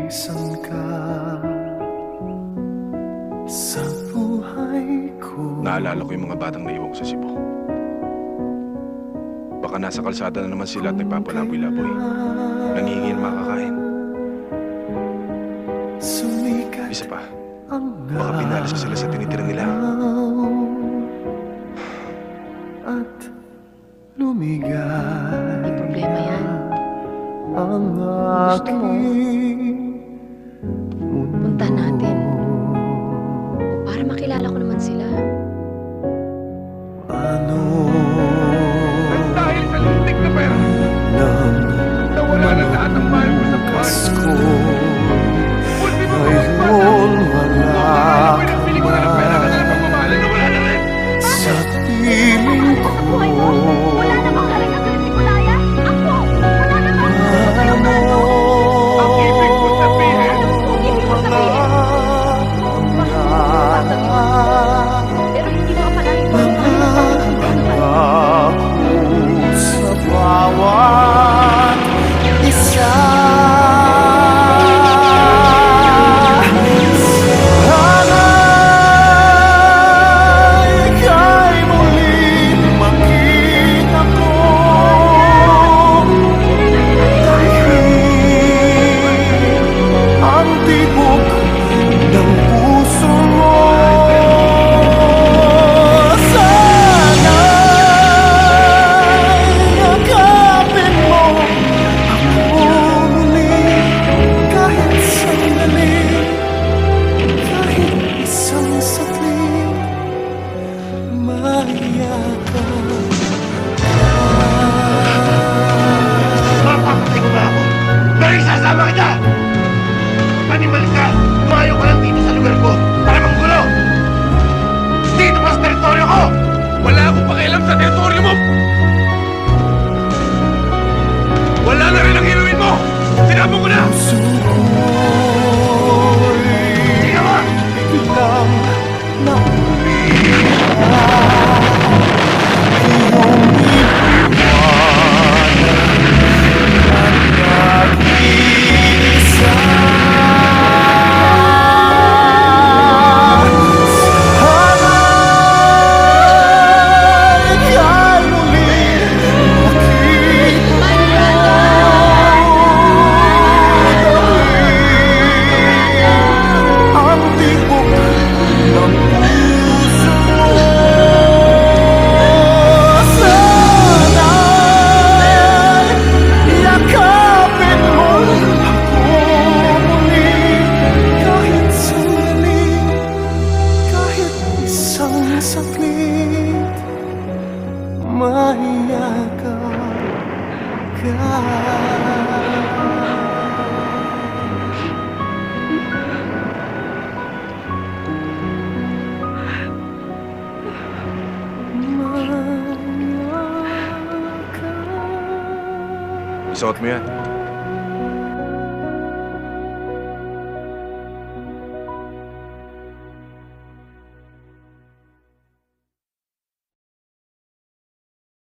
San ka sa buhay ko? Naalala ko yung mga batang naiwan ko sa Cebu. Baka nasa kalsada na naman sila at nagpapalamboy-laboy. Nangihingi ng makakain. Sumikat Isa pa, ang baka pinalas ko sila sa tinitira nila. at lumigay. May problema yan. Ang Gusto mo? Punta natin. Para makilala ko naman sila. Ano At dahil sa lintik na pera, nang nawala na lahat ng mahal ko sa buhay. Pasko Ultimo ko ngayon wala Sobrang amoy ng piling ko na ng pera ka na lang pagmamahalin na wala na rin. sa piling ko. Wala namang halaga sa Nicolaya. Ako! Wala namang Ano Ang ibig ko sabihin, Kung ibig mo sabihin, pero hindi mo akalain mo ang ako sa bawat isa. Sana'y ika'y muling makita ko. Dahil ang tibok ng puso mo. Sana'y yakapin mo ako muli. Kahit sandali, kahit isang saglit, mayakap Mapapatay ko ba ako? Pero isasama kita! Animal ka! Tumayo ka lang dito sa lugar ko para manggulo! Dito pa sa teritoryo ko! wala akong pakialam sa teritoryo mo! Wala na rin ang hinuin mo! Sinabi ko na! suko'y Sige mo! biglang naulihan. Iyong ipinwanag at nag-iisa. Sana'y ika'y muling makita ang tibok ng puso mo. Sana'y yakapin mo ako muli. Kahit sandali, kahit isang saglit, mayakap ka. Isuot mo yan.